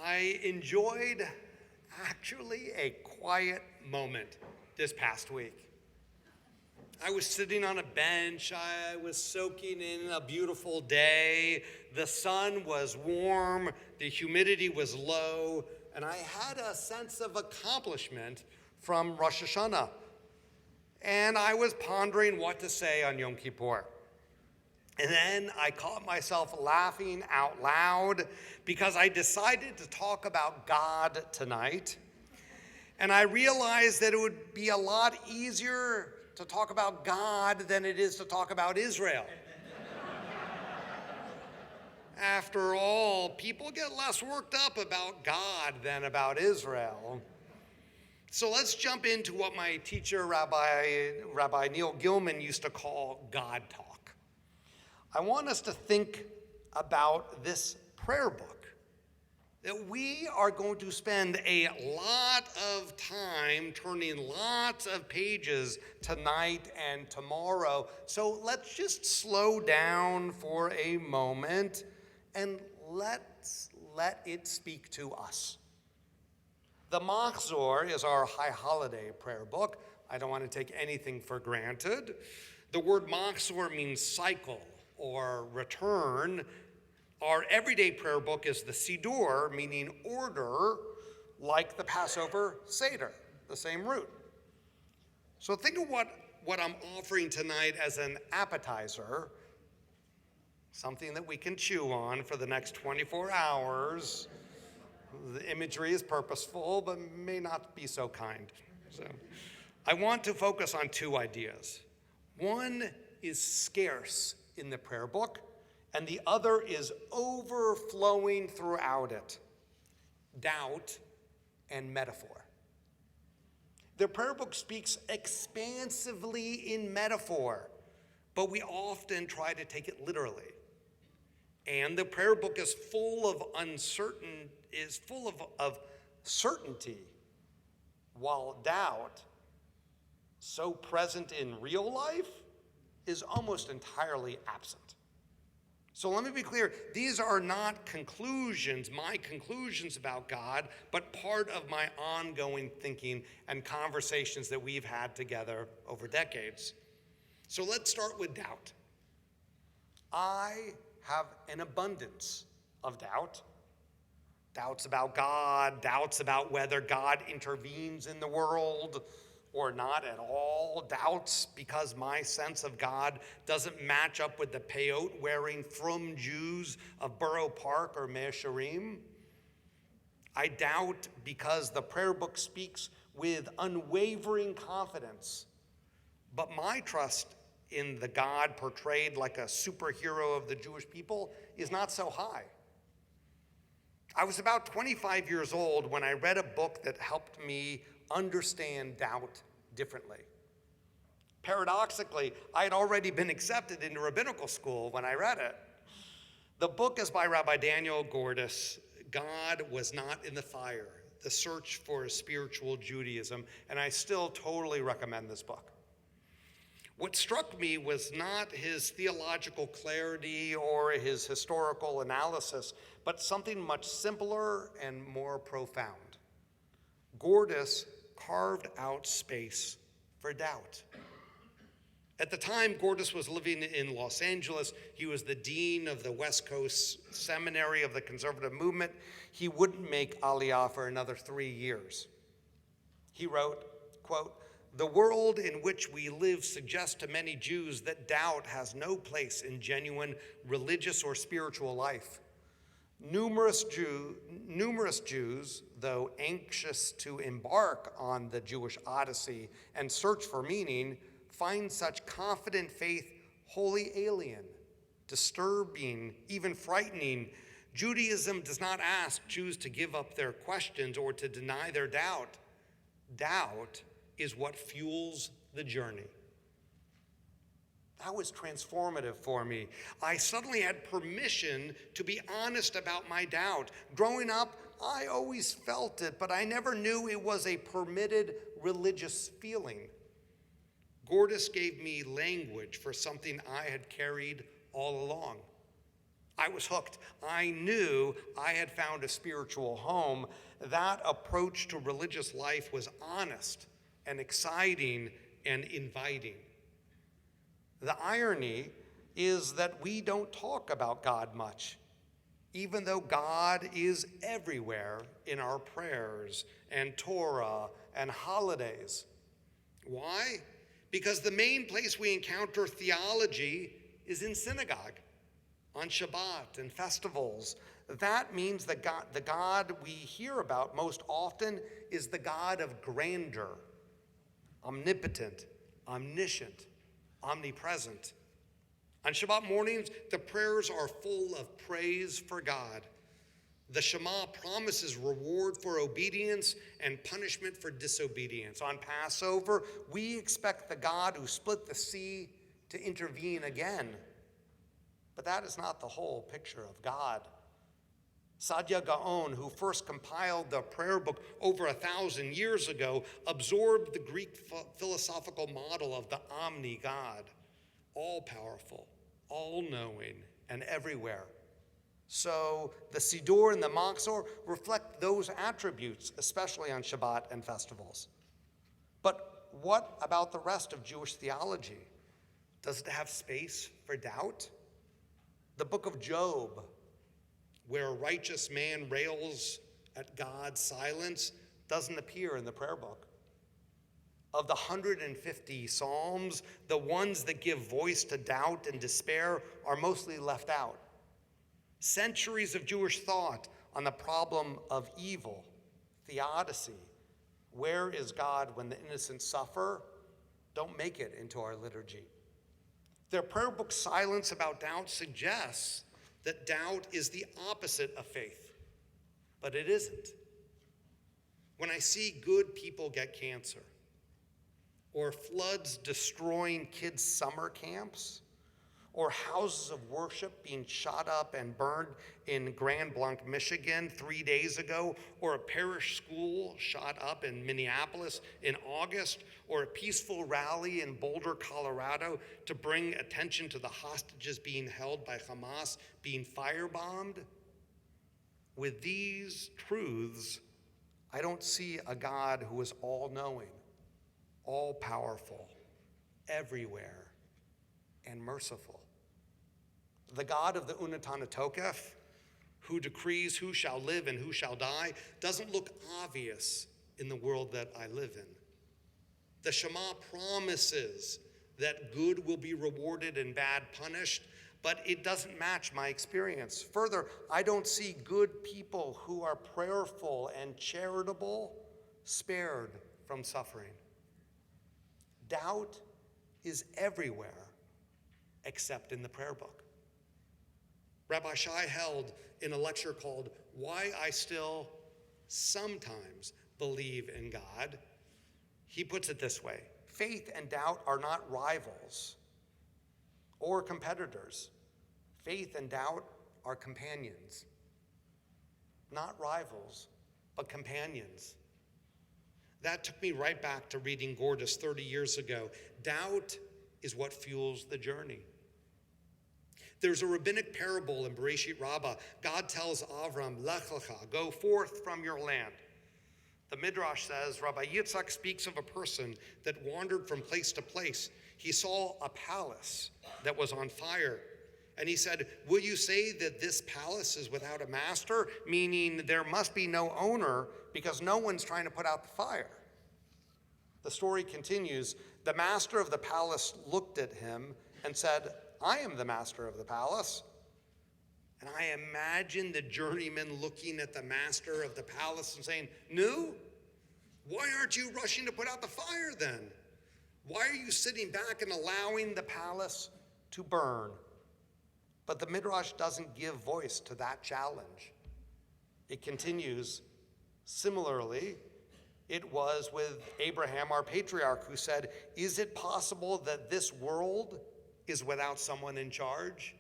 I enjoyed actually a quiet moment this past week. I was sitting on a bench, I was soaking in a beautiful day, the sun was warm, the humidity was low, and I had a sense of accomplishment from Rosh Hashanah. And I was pondering what to say on Yom Kippur. And then I caught myself laughing out loud because I decided to talk about God tonight. And I realized that it would be a lot easier to talk about God than it is to talk about Israel. After all, people get less worked up about God than about Israel. So let's jump into what my teacher, Rabbi Neil Gilman, used to call God talk. I want us to think about this prayer book, that we are going to spend a lot of time turning lots of pages tonight and tomorrow. So let's just slow down for a moment and let's let it speak to us. The Machzor is our high holiday prayer book. I don't want to take anything for granted. The word Machzor means cycle or return. Our everyday prayer book is the Siddur, meaning order, like the Passover Seder, the same root. So think of what I'm offering tonight as an appetizer, something that we can chew on for the next 24 hours. The imagery is purposeful, but may not be so kind. So I want to focus on two ideas. One is scarce in the prayer book, and the other is overflowing throughout it: doubt and metaphor. The prayer book speaks expansively in metaphor, but we often try to take it literally. And the prayer book is full of certainty, while doubt, so present in real life, is almost entirely absent. So let me be clear, these are not conclusions, my conclusions about God, but part of my ongoing thinking and conversations that we've had together over decades. So let's start with doubt. I have an abundance of doubt. Doubts about God, doubts about whether God intervenes in the world or not at all, doubts because my sense of God doesn't match up with the peyot-wearing frum Jews of Borough Park or Mea Shearim. I doubt because the prayer book speaks with unwavering confidence, but my trust in the God portrayed like a superhero of the Jewish people is not so high. I was about 25 years old when I read a book that helped me understand doubt differently. Paradoxically, I had already been accepted into rabbinical school when I read it. The book is by Rabbi Daniel Gordis, God Was Not in the Fire, The Search for Spiritual Judaism, and I still totally recommend this book. What struck me was not his theological clarity or his historical analysis, but something much simpler and more profound. Gordis carved out space for doubt. At the time, Gordis was living in Los Angeles. He was the dean of the West Coast Seminary of the Conservative Movement. He wouldn't make Aliyah for another 3 years. He wrote, quote, "The world in which we live suggests to many Jews that doubt has no place in genuine religious or spiritual life. Numerous Jews, though anxious to embark on the Jewish odyssey and search for meaning, find such confident faith wholly alien, disturbing, even frightening. Judaism does not ask Jews to give up their questions or to deny their doubt. Doubt is what fuels the journey." That was transformative for me. I suddenly had permission to be honest about my doubt. Growing up, I always felt it, but I never knew it was a permitted religious feeling. Gordis gave me language for something I had carried all along. I was hooked. I knew I had found a spiritual home. That approach to religious life was honest and exciting and inviting. The irony is that we don't talk about God much, even though God is everywhere in our prayers and Torah and holidays. Why? Because the main place we encounter theology is in synagogue, on Shabbat and festivals. That means that the God we hear about most often is the God of grandeur, omnipotent, omniscient, omnipresent. On Shabbat mornings, the prayers are full of praise for God. The Shema promises reward for obedience and punishment for disobedience. On Passover, we expect the God who split the sea to intervene again. But that is not the whole picture of God. Saadia Gaon, who first compiled the prayer book over 1,000 years ago, absorbed the Greek philosophical model of the omni God, all-powerful, all-knowing, and everywhere. So the Siddur and the Machzor reflect those attributes, especially on Shabbat and festivals. But what about the rest of Jewish theology? Does it have space for doubt? The book of Job, where a righteous man rails at God's silence, doesn't appear in the prayer book. Of the 150 Psalms, the ones that give voice to doubt and despair are mostly left out. Centuries of Jewish thought on the problem of evil, theodicy, where is God when the innocent suffer, don't make it into our liturgy. Their prayer book silence about doubt suggests that doubt is the opposite of faith, but it isn't. When I see good people get cancer, or floods destroying kids' summer camps, or houses of worship being shot up and burned in Grand Blanc, Michigan 3 days ago, or a parish school shot up in Minneapolis in August, or a peaceful rally in Boulder, Colorado to bring attention to the hostages being held by Hamas being firebombed. With these truths, I don't see a God who is all-knowing, all-powerful, everywhere, and merciful. The God of the Unatana Tokef, who decrees who shall live and who shall die, doesn't look obvious in the world that I live in. The Shema promises that good will be rewarded and bad punished, but it doesn't match my experience. Further, I don't see good people who are prayerful and charitable spared from suffering. Doubt is everywhere except in the prayer book. Rabbi Shai held in a lecture called Why I Still Sometimes Believe in God. He puts it this way: faith and doubt are not rivals or competitors. Faith and doubt are companions. Not rivals, but companions. That took me right back to reading Gordis 30 years ago. Doubt is what fuels the journey. There's a rabbinic parable in Bereshit Rabbah. God tells Avram, Lech lecha, go forth from your land. The Midrash says, Rabbi Yitzchak speaks of a person that wandered from place to place. He saw a palace that was on fire. And he said, will you say that this palace is without a master? Meaning there must be no owner because no one's trying to put out the fire. The story continues. The master of the palace looked at him and said, I am the master of the palace. And I imagine the journeyman looking at the master of the palace and saying, "No? Why aren't you rushing to put out the fire then? Why are you sitting back and allowing the palace to burn?" But the Midrash doesn't give voice to that challenge. It continues, similarly, it was with Abraham, our patriarch, who said, "Is it possible that this world is without someone in charge?"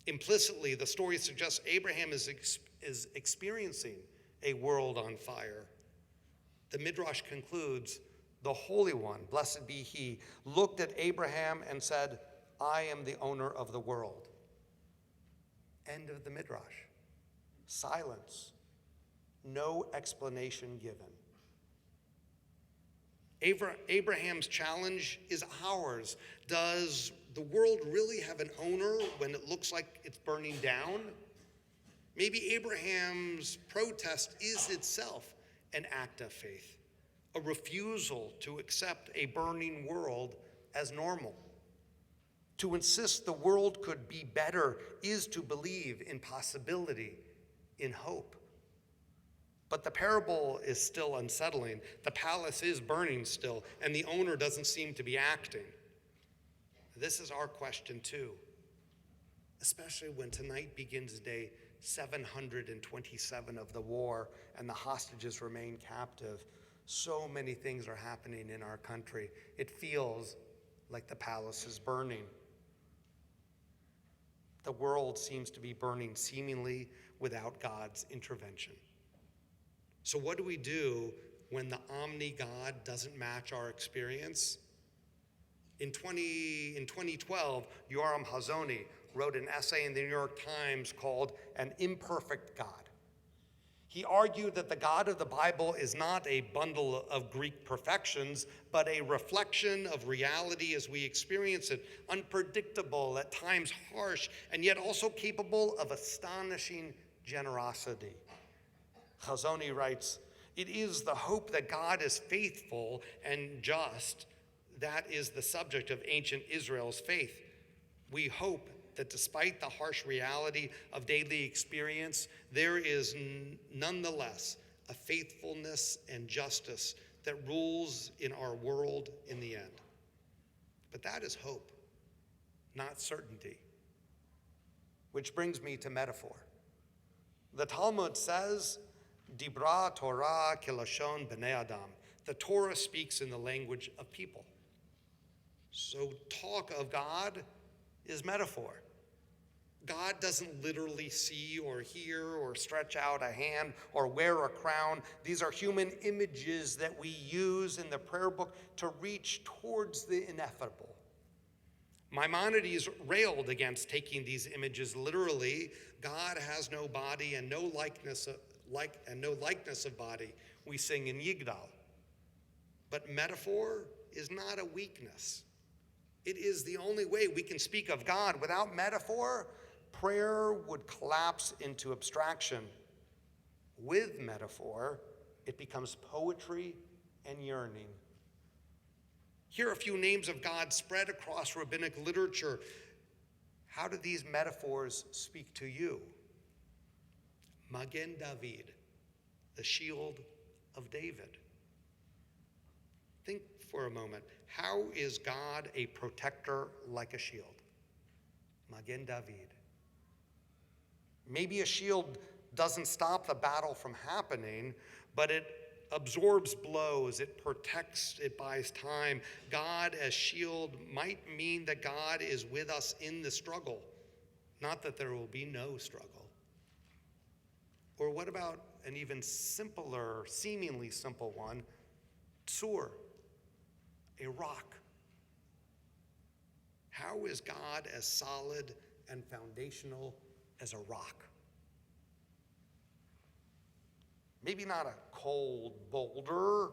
Implicitly, the story suggests Abraham is experiencing a world on fire. The Midrash concludes, the Holy One, blessed be he, looked at Abraham and said, "I am the owner of the world." End of the midrash. Silence. No explanation given. Abraham's challenge is ours. Does the world really have an owner when it looks like it's burning down? Maybe Abraham's protest is itself an act of faith, a refusal to accept a burning world as normal. To insist the world could be better is to believe in possibility, in hope. But the parable is still unsettling. The palace is burning still, and the owner doesn't seem to be acting. This is our question too, especially when tonight begins day 727 of the war and the hostages remain captive. So many things are happening in our country. It feels like the palace is burning. The world seems to be burning seemingly without God's intervention. So what do we do when the omni-God doesn't match our experience? In 2012, Yoram Hazony wrote an essay in the New York Times called An Imperfect God. He argued that the God of the Bible is not a bundle of Greek perfections, but a reflection of reality as we experience it, unpredictable, at times harsh, and yet also capable of astonishing generosity. Hazony writes, "It is the hope that God is faithful and just that is the subject of ancient Israel's faith. We hope that despite the harsh reality of daily experience, there is nonetheless a faithfulness and justice that rules in our world in the end." But that is hope, not certainty. Which brings me to metaphor. The Talmud says, Dibra Torah kilashon b'nei Adam. The Torah speaks in the language of people. So talk of God is metaphor. God doesn't literally see or hear or stretch out a hand or wear a crown. These are human images that we use in the prayer book to reach towards the ineffable. Maimonides railed against taking these images literally. God has no body and no likeness of body, we sing in Yigdal. But metaphor is not a weakness. It is the only way we can speak of God. Without metaphor, prayer would collapse into abstraction. With metaphor, it becomes poetry and yearning. Here are a few names of God spread across rabbinic literature. How do these metaphors speak to you? Magen David, the shield of David. Think for a moment. How is God a protector like a shield? Magen David. Maybe a shield doesn't stop the battle from happening, but it absorbs blows, it protects, it buys time. God as shield might mean that God is with us in the struggle, not that there will be no struggle. Or what about an even simpler, seemingly simple one, tsur, a rock? How is God as solid and foundational as a rock? Maybe not a cold boulder,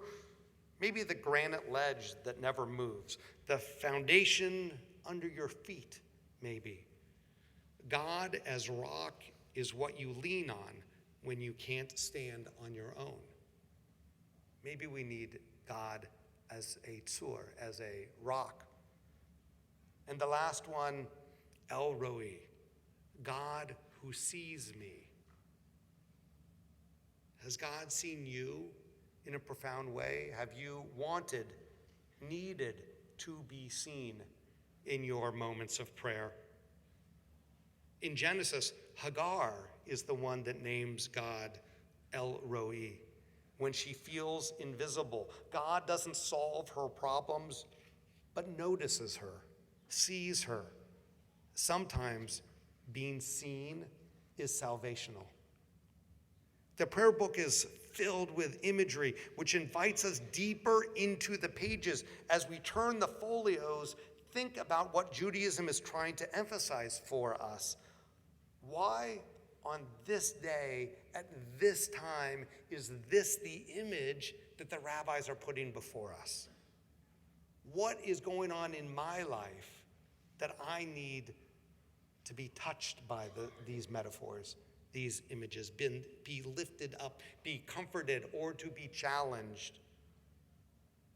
maybe the granite ledge that never moves, the foundation under your feet, maybe. God as rock is what you lean on when you can't stand on your own. Maybe we need God as a tsur, as a rock. And the last one, El Roi, God who sees me. Has God seen you in a profound way? Have you wanted, needed to be seen in your moments of prayer? In Genesis, Hagar is the one that names God El Roi. When she feels invisible, God doesn't solve her problems, but notices her, sees her. Sometimes being seen is salvational. The prayer book is filled with imagery, which invites us deeper into the pages. As we turn the folios, think about what Judaism is trying to emphasize for us. Why on this day, at this time, is this the image that the rabbis are putting before us? What is going on in my life that I need to be touched by these metaphors, these images, be lifted up, be comforted, or to be challenged?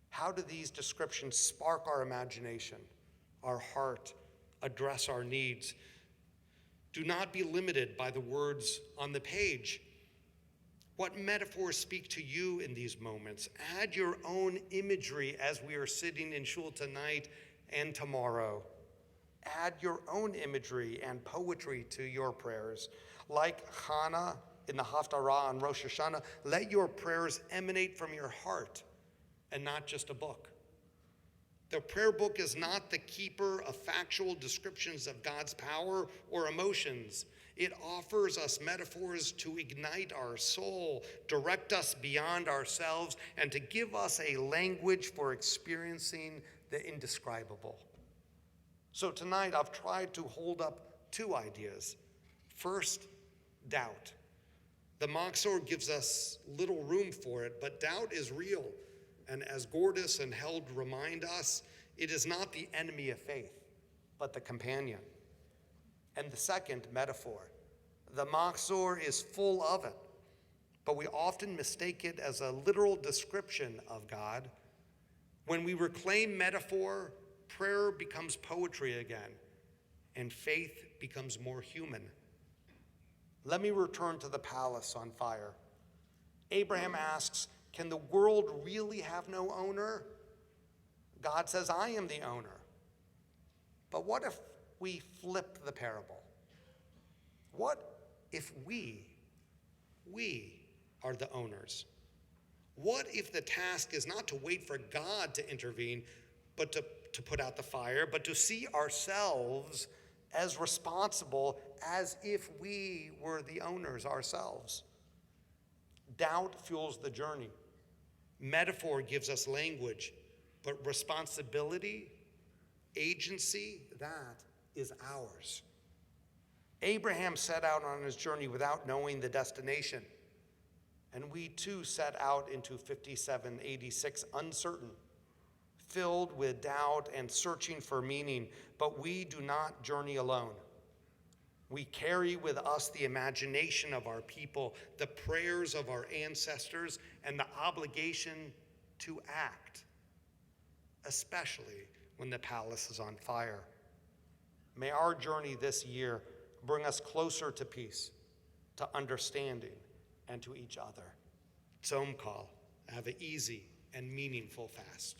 How do these descriptions spark our imagination, our heart, address our needs? Do not be limited by the words on the page. What metaphors speak to you in these moments? Add your own imagery as we are sitting in shul tonight and tomorrow. Add your own imagery and poetry to your prayers. Like Hannah in the Haftarah on Rosh Hashanah, let your prayers emanate from your heart and not just a book. The prayer book is not the keeper of factual descriptions of God's power or emotions. It offers us metaphors to ignite our soul, direct us beyond ourselves, and to give us a language for experiencing the indescribable. So tonight I've tried to hold up two ideas. First, doubt. The Machzor gives us little room for it, but doubt is real. And as Gordis and Held remind us, it is not the enemy of faith, but the companion. And the second metaphor, the Machzor is full of it, but we often mistake it as a literal description of God. When we reclaim metaphor, prayer becomes poetry again, and faith becomes more human. Let me return to the palace on fire. Abraham asks, can the world really have no owner? God says, I am the owner. But what if we flip the parable? What if we are the owners? What if the task is not to wait for God to intervene, but to put out the fire, but to see ourselves as responsible as if we were the owners ourselves? Doubt fuels the journey. Metaphor gives us language, but responsibility, agency, that is ours. Abraham set out on his journey without knowing the destination. And we too set out into 5786 uncertain, filled with doubt and searching for meaning, but we do not journey alone. We carry with us the imagination of our people, the prayers of our ancestors, and the obligation to act, especially when the palace is on fire. May our journey this year bring us closer to peace, to understanding, and to each other. Tzom Kol, have an easy and meaningful fast.